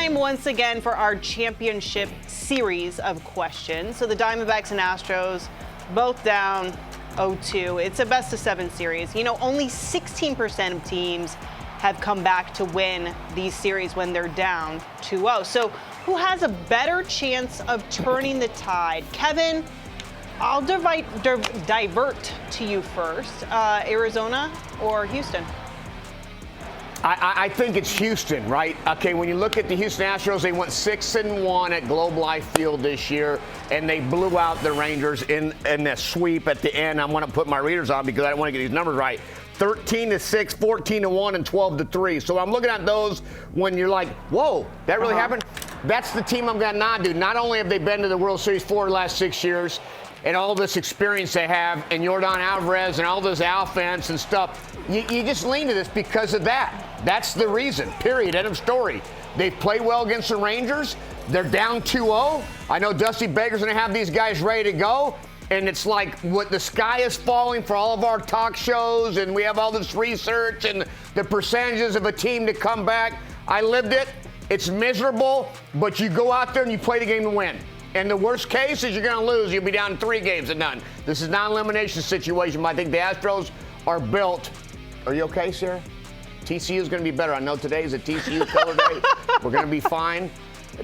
time once again for our championship series of questions. So the Diamondbacks and Astros both down 0-2. It's a best-of-7 series. You know, only 16% of teams have come back to win these series when they're down 2-0. So who has a better chance of turning the tide? Kevin, I'll divert to you first. Arizona or Houston? I think it's Houston, right? Okay, when you look at the Houston Astros, they went 6-1 at Globe Life Field this year, and they blew out the Rangers in the sweep at the end. I want to put my readers on because I don't want to get these numbers right. 13-6, 14-1, and 12-3. So I'm looking at those when you're like, whoa, that really happened? That's the team I'm going to nod to. Not only have they been to the World Series for the last 6 years, and all this experience they have, and Yordan Alvarez and all this offense and stuff, you just lean to this because of that. That's the reason, period, end of story. They've played well against the Rangers. They're down 2-0. I know Dusty Baker's going to have these guys ready to go, and it's like what the sky is falling for all of our talk shows, and we have all this research and the percentages of a team to come back. I lived it. It's miserable, but you go out there and you play the game to win. And the worst case is you're going to lose. You'll be down 3-0. This is not an elimination situation, but I think the Astros are built. Are you okay, Sarah? TCU is going to be better. I know today is a TCU color day. We're going to be fine.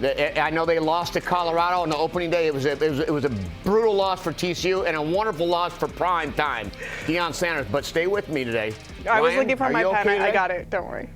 I know they lost to Colorado on the opening day. It was a brutal loss for TCU and a wonderful loss for prime time, Deion Sanders. But stay with me today. I was looking for my pen. Okay I got it. Don't worry.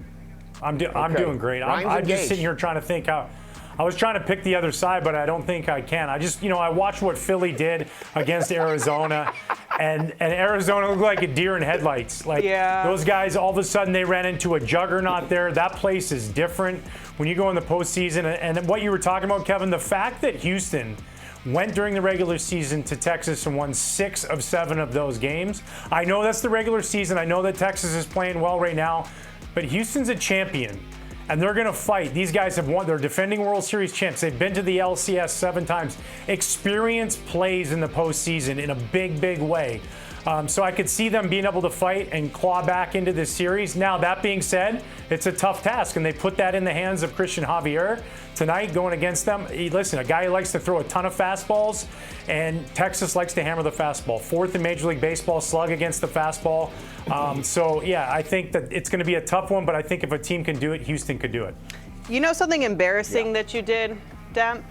I'm doing great. I'm just sitting here trying to think how. I was trying to pick the other side, but I don't think I can. I watched what Philly did against Arizona, and Arizona looked like a deer in headlights. Those guys, all of a sudden, they ran into a juggernaut there. That place is different when you go in the postseason. And what you were talking about, Kevin, the fact that Houston went during the regular season to Texas and won 6 of 7 of those games. I know that's the regular season. I know that Texas is playing well right now, but Houston's a champion. And they're going to fight. These guys have won. They're defending World Series champs. They've been to the ALCS 7 times. Experience plays in the postseason in a big, big way. So I could see them being able to fight and claw back into this series. Now, that being said, it's a tough task, and they put that in the hands of Christian Javier tonight going against them. Listen, a guy who likes to throw a ton of fastballs, and Texas likes to hammer the fastball. 4th in Major League Baseball slug against the fastball. I think that it's going to be a tough one, but I think if a team can do it, Houston could do it. You know something embarrassing that you did, Demp?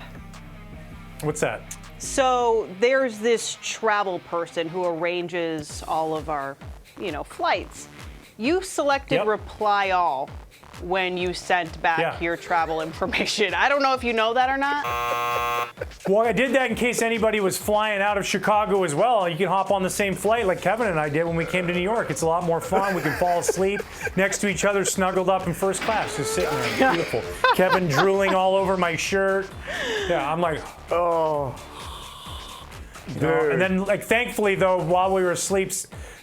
What's that? So there's this travel person who arranges all of our, flights. You selected reply all when you sent back your travel information. I don't know if you know that or not. Well, I did that in case anybody was flying out of Chicago as well. You can hop on the same flight like Kevin and I did when we came to New York. It's a lot more fun. We can fall asleep next to each other, snuggled up in first class, just sitting there. It's beautiful. Kevin drooling all over my shirt. Yeah, I'm like, oh. And then, thankfully, though, while we were asleep,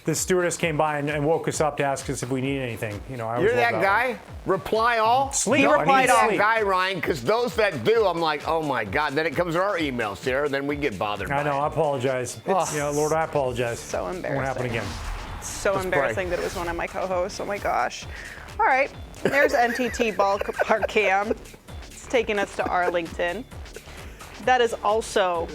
the stewardess came by and woke us up to ask us if we need anything. You're that guy? Reply all? Sleep. He replied all. That guy, Ryan, because those that do, I'm like, oh my God. Then it comes to our emails, Sarah. Then we get bothered by I know. it. I apologize. Lord, I apologize. So embarrassing. Won't happen again. So embarrassing that it was one of my co-hosts. Oh my gosh. All right. There's NTT Ballpark Cam. It's taking us to Arlington. That is also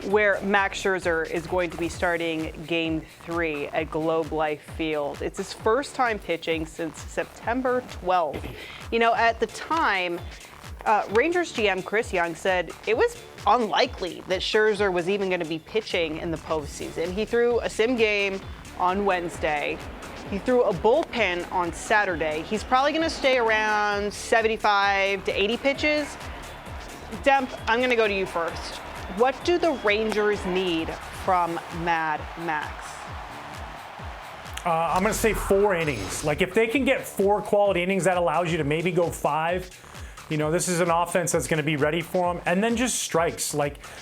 where Max Scherzer is going to be starting Game 3 at Globe Life Field. It's his first time pitching since September 12th. At the time, Rangers GM Chris Young said it was unlikely that Scherzer was even going to be pitching in the postseason. He threw a sim game on Wednesday. He threw a bullpen on Saturday. He's probably going to stay around 75 to 80 pitches. Demp, I'm going to go to you first. What do the Rangers need from Mad Max? I'm going to say 4 innings. If they can get 4 quality innings, that allows you to maybe go 5. This is an offense that's going to be ready for them. And then just strikes,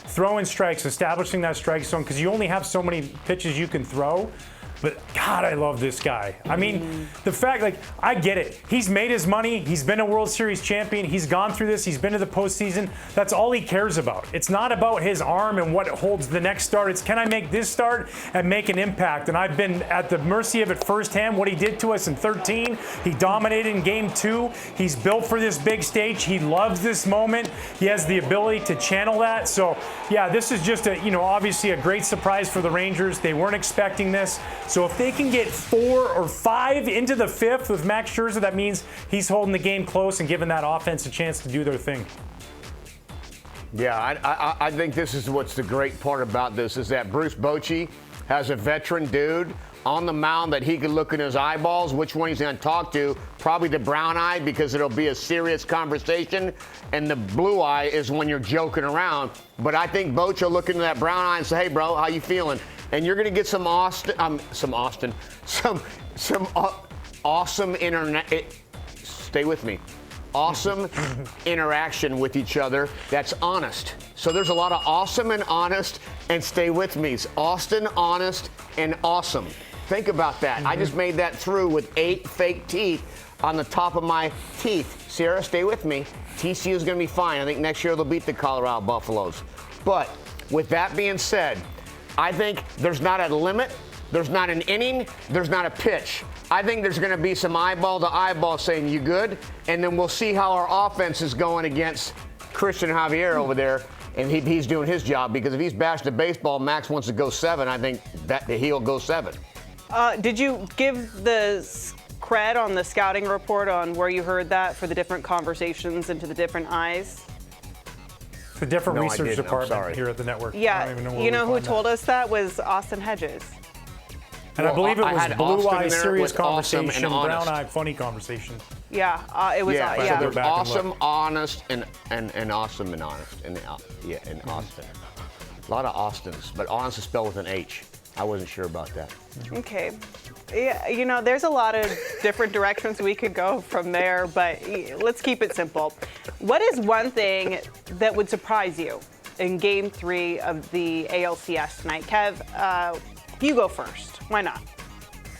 throwing strikes, establishing that strike zone, because you only have so many pitches you can throw. But God, I love this guy. I mean, the fact, like, I get it. He's made his money. He's been a World Series champion. He's gone through this. He's been to the postseason. That's all he cares about. It's not about his arm and what holds the next start. It's, can I make this start and make an impact? And I've been at the mercy of it firsthand, what he did to us in 13. He dominated in Game 2. He's built for this big stage. He loves this moment. He has the ability to channel that. So, yeah, this is just a, obviously a great surprise for the Rangers. They weren't expecting this. So if they can get 4 or 5 into the 5th with Max Scherzer, that means he's holding the game close and giving that offense a chance to do their thing. Yeah, I think this is what's the great part about this is that Bruce Bochy has a veteran dude on the mound that he can look in his eyeballs, which one he's going to talk to, probably the brown eye because it'll be a serious conversation, and the blue eye is when you're joking around. But I think Bochy will look into that brown eye and say, hey, bro, how you feeling? And you're going to get some awesome internet. Stay with me. Awesome interaction with each other that's honest. So there's a lot of awesome and honest, and stay with me. It's Austin, honest, and awesome. Think about that. I just made that through with 8 fake teeth on the top of my teeth. Sierra, stay with me. TCU is going to be fine. I think next year they'll beat the Colorado Buffaloes. But with that being said, I think there's not a limit, there's not an inning, there's not a pitch. I think there's going to be some eyeball to eyeball saying, you good? And then we'll see how our offense is going against Christian Javier over there. And he's doing his job, because if he's bashed the baseball, Max wants to go 7. I think that he'll go 7. Did you give the cred on the scouting report on where you heard that for the different conversations into the different eyes? The different research department here at the network. Yeah, you know who told us that was Austin Hedges. And I believe it was blue eye serious conversation, brown eye funny conversation. Yeah, it was. Yeah, so there's awesome, honest, and awesome and honest, and Austin. A lot of Austins, but honest is spelled with an H. I wasn't sure about that. Okay. Yeah, there's a lot of different directions we could go from there, but let's keep it simple. What is one thing that would surprise you in Game 3 of the ALCS tonight? Kev, you go first. Why not?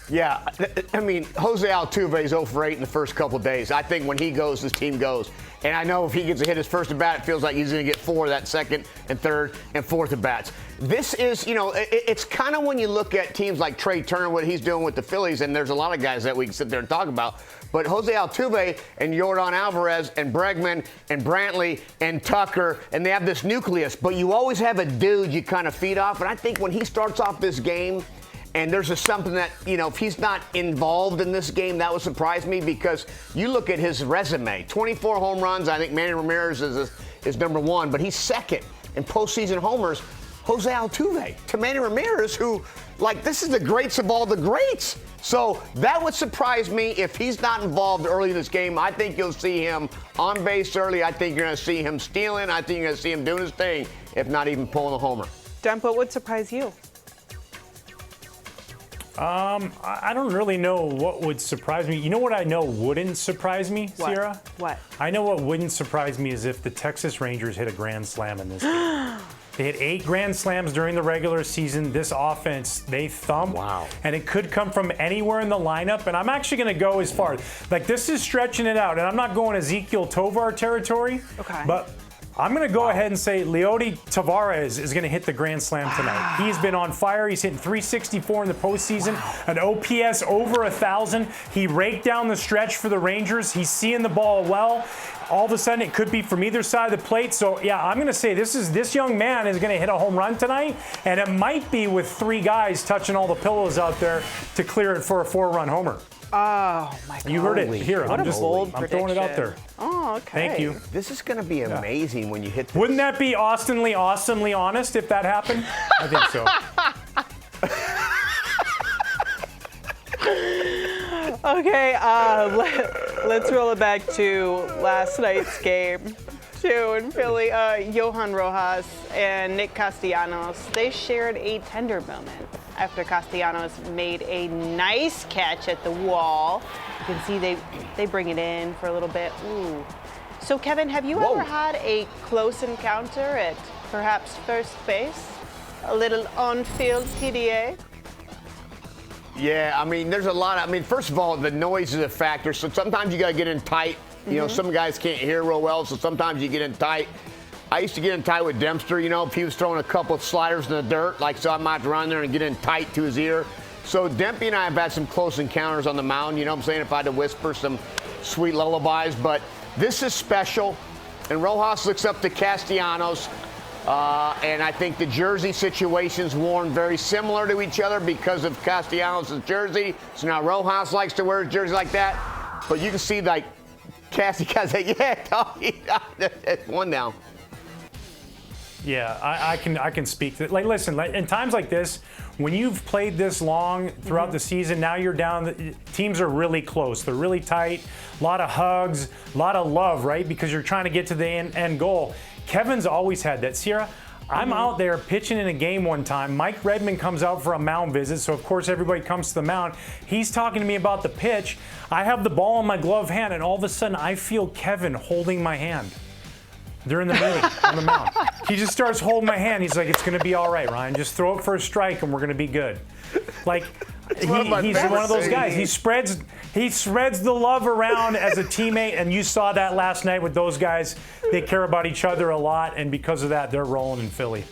Yeah, I mean, Jose Altuve is 0 for 8 in the first couple days. I think when he goes, this team goes. And I know if he gets a hit his first at bat, it feels like he's going to get 4 that second and third and fourth at bats. This is, it's kind of when you look at teams like Trey Turner, what he's doing with the Phillies, and there's a lot of guys that we can sit there and talk about. But Jose Altuve and Yordan Alvarez and Bregman and Brantley and Tucker, and they have this nucleus. But you always have a dude you kind of feed off. And I think when he starts off this game, and there's just something that, if he's not involved in this game, that would surprise me, because you look at his resume, 24 home runs. I think Manny Ramirez is number 1, but he's second in postseason homers. Jose Altuve to Manny Ramirez, who, this is the greats of all the greats. So that would surprise me if he's not involved early in this game. I think you'll see him on base early. I think you're going to see him stealing. I think you're going to see him doing his thing, if not even pulling a homer. Demp, what would surprise you? I don't really know what would surprise me. You know what I know wouldn't surprise me, Sierra? What? I know what wouldn't surprise me is if the Texas Rangers hit a grand slam in this game. They hit 8 grand slams during the regular season. This offense, they thump. Wow. And it could come from anywhere in the lineup. And I'm actually going to go as far. This is stretching it out. And I'm not going Ezekiel Tovar territory. Okay. But I'm going to go ahead and say Leody Taveras is going to hit the grand slam tonight. He's been on fire. He's hitting 364 in the postseason, an OPS over 1,000. He raked down the stretch for the Rangers. He's seeing the ball well. All of a sudden, it could be from either side of the plate. So, yeah, I'm going to say this young man is going to hit a home run tonight, and it might be with 3 guys touching all the pillows out there to clear it for a 4-run homer. Oh, my God. You heard it here. I'm throwing it out there. Oh, okay. Thank you. This is going to be amazing when you hit this. Wouldn't that be awesomely honest if that happened? I think so. Okay, let's roll it back to last night's game, too, in Philly. Johan Rojas and Nick Castellanos, they shared a tender moment after Castellanos made a nice catch at the wall. You can see they bring it in for a little bit. Ooh. So, Kevin, have you ever had a close encounter at perhaps first base? A little on-field PDA? Yeah, I mean, there's a lot. First of all, the noise is a factor. So sometimes you got to get in tight. You know, some guys can't hear real well, so sometimes you get in tight. I used to get in tight with Dempster, you know, if he was throwing a couple of sliders in the dirt, so I might run there and get in tight to his ear. So Dempy and I have had some close encounters on the mound, you know what I'm saying, if I had to whisper some sweet lullabies. But this is special, and Rojas looks up to Castellanos, and I think the jersey situation's worn very similar to each other because of Castellanos' jersey. So now Rojas likes to wear a jersey like that. But you can see, Cassie say, yeah, one down. Yeah, I can speak to it. Listen, in times like this, when you've played this long throughout the season, now you're down. Teams are really close. They're really tight. A lot of hugs, a lot of love, right? Because you're trying to get to the end goal. Kevin's always had that. Sierra, I'm out there pitching in a game one time. Mike Redmond comes out for a mound visit, so of course everybody comes to the mound. He's talking to me about the pitch. I have the ball in my glove hand, and all of a sudden I feel Kevin holding my hand during the meeting on the mound. He just starts holding my hand. He's like, it's going to be all right, Ryan. Just throw it for a strike, and we're going to be good. He's one of those guys. He spreads the love around as a teammate, and you saw that last night with those guys. They care about each other a lot, and because of that, they're rolling in Philly.